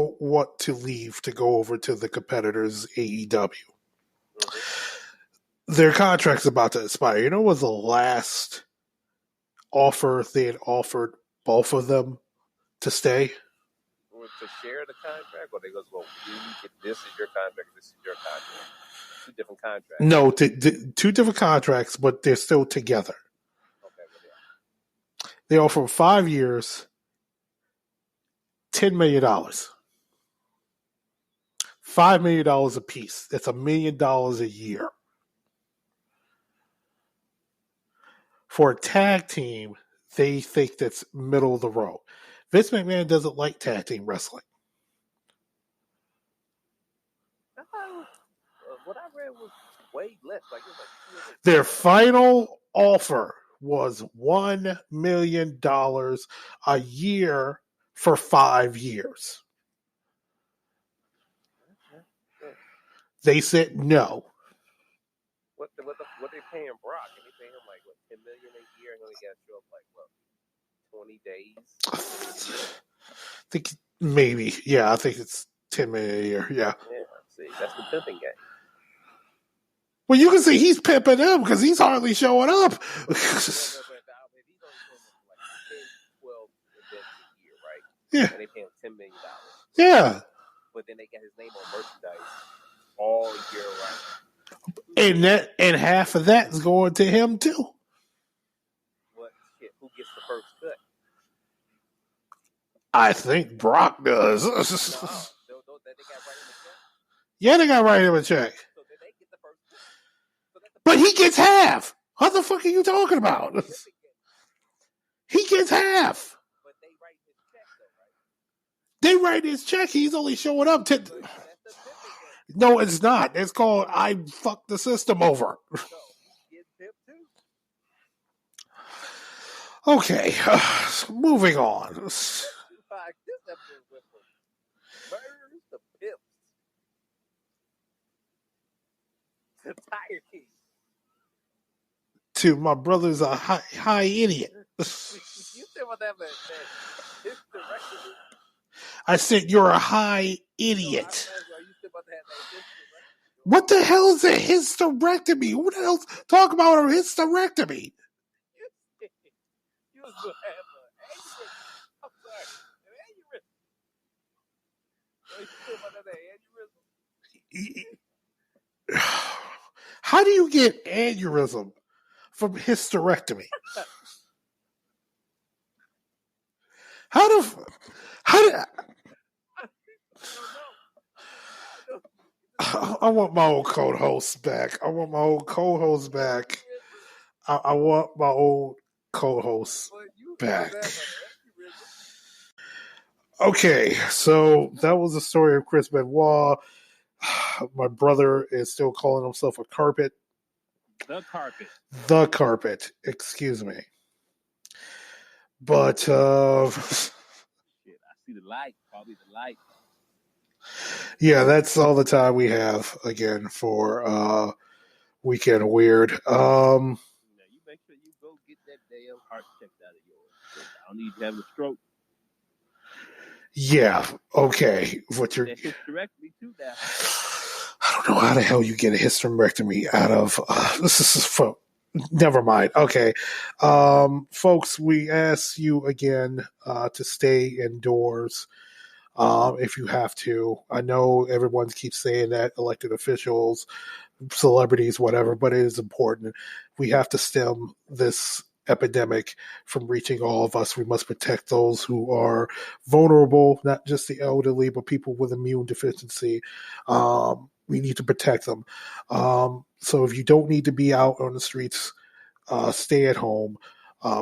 want to leave to go over to the competitors AEW. Their contract's about to expire. You know what was the last offer they had offered both of them to stay? Or to share the contract, or they goes, well, this is your contract, this is your contract. Two different contracts. No, two different contracts, but they're still together. Okay, well, yeah. They offer 5 years, $10 million. $5 million a piece. That's $1 million a year. For a tag team, they think that's middle of the road. Vince McMahon doesn't like tag team wrestling. What I read was way less. Like, it was like their final offer was $1 million a year for 5 years. They said no. What they paying Brock? And they paying him like what, $10 million a year, and then he got to show up like what, 20 days? I think maybe, yeah. I think it's $10 million a year. Yeah. Yeah. See, that's the pimping game. Well, you can see he's pimping him because he's hardly showing up. He's only showing up like 10, 12 events a year, right? Yeah. And they pay him $10 million. Yeah. But then they got his name on merchandise all year round. And half of that is going to him too. What shit? Who gets the first cut? I think Brock does. They got right in the check. Yeah, they got right him a check. So then they get the first cut. So but he gets half. What the fuck are you talking about? He gets half. But they write his check though, right? They write his check. He's only showing up to. No, it's not. It's called I fucked the system over. Okay, moving on. To my brother's a high idiot. You said what that meant. I said you're a high idiot. What the hell is a hysterectomy? Who the hell's talking about a hysterectomy? You was going to have an aneurysm. I'm sorry, an aneurysm. You said about that aneurysm. How do you get aneurysm from hysterectomy? How do I want my old co-host back. I want my old co-host back. I want my old co-host back. Okay, so that was the story of Chris Benoit. My brother is still calling himself a carpet. The carpet. Excuse me. But I see the light. Probably the light. Yeah, that's all the time we have again for Weekend Weird. Now you make sure you go get that damn heart checked out of yours. I don't need to have a stroke. Yeah, okay. What you're hysterectomy too now. I don't know how the hell you get a hysterectomy out of this is for never mind. Okay. Folks, we ask you again to stay indoors. If you have to. I know everyone keeps saying that, elected officials, celebrities, whatever, but it is important. We have to stem this epidemic from reaching all of us. We must protect those who are vulnerable, not just the elderly, but people with immune deficiency. We need to protect them. So if you don't need to be out on the streets, stay at home.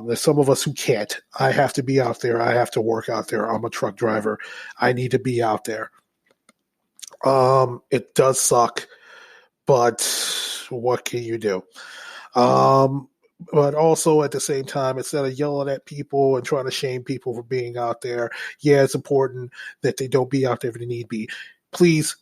There's some of us who can't. I have to be out there. I have to work out there. I'm a truck driver. I need to be out there. It does suck, but what can you do? But also at the same time, instead of yelling at people and trying to shame people for being out there, yeah, it's important that they don't be out there if they need be. Please,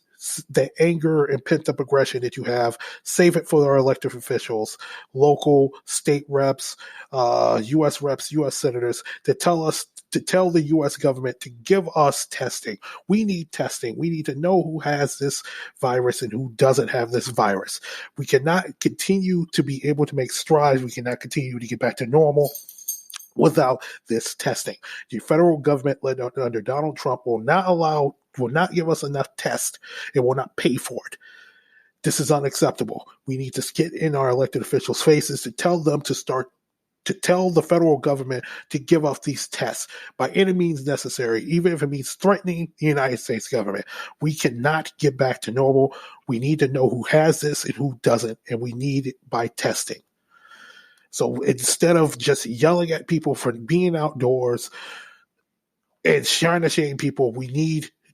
the anger and pent-up aggression that you have, save it for our elected officials, local, state reps, U.S. reps, U.S. senators, that tell us to tell the U.S. government to give us testing. We need testing. We need to know who has this virus and who doesn't have this virus. We cannot continue to be able to make strides. We cannot continue to get back to normal without this testing. The federal government led under Donald Trump will not give us enough tests and will not pay for it. This is unacceptable. We need to get in our elected officials' faces to tell them to tell the federal government to give us these tests by any means necessary, even if it means threatening the United States government. We cannot get back to normal. We need to know who has this and who doesn't, and we need it by testing. So instead of just yelling at people for being outdoors and trying to shame people,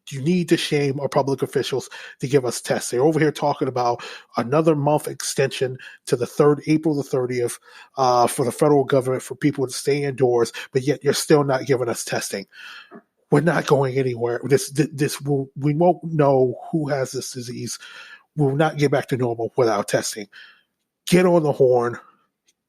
you need to shame our public officials to give us tests. They're over here talking about another month extension to April the 30th for the federal government for people to stay indoors, but yet you're still not giving us testing. We're not going anywhere. We won't know who has this disease. We will not get back to normal without testing. Get on the horn.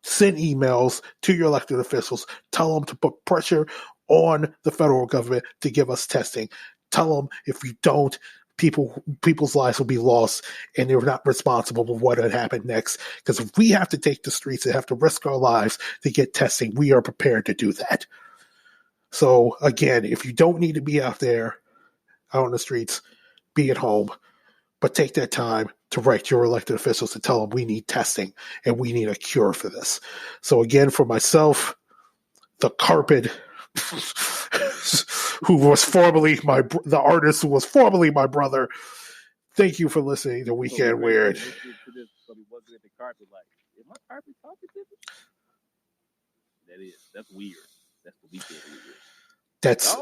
Send emails to your elected officials. Tell them to put pressure on the federal government to give us testing. Tell them if we don't, people's lives will be lost, and they're not responsible for what had happened next. Because if we have to take the streets and have to risk our lives to get testing, we are prepared to do that. So again, if you don't need to be out there, out on the streets, be at home. But take that time to write your elected officials to tell them we need testing and we need a cure for this. So again, for myself, the carpet, who was formerly the artist who was formerly my brother, thank you for listening to Weekend Weird. That's weird. That's the Weekend Weird. That's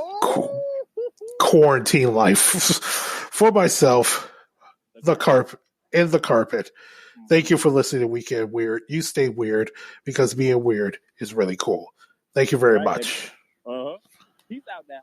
quarantine life. For myself, the carpet. Thank you for listening to Weekend Weird. You stay weird because being weird is really cool. Thank you very much. Peace out now.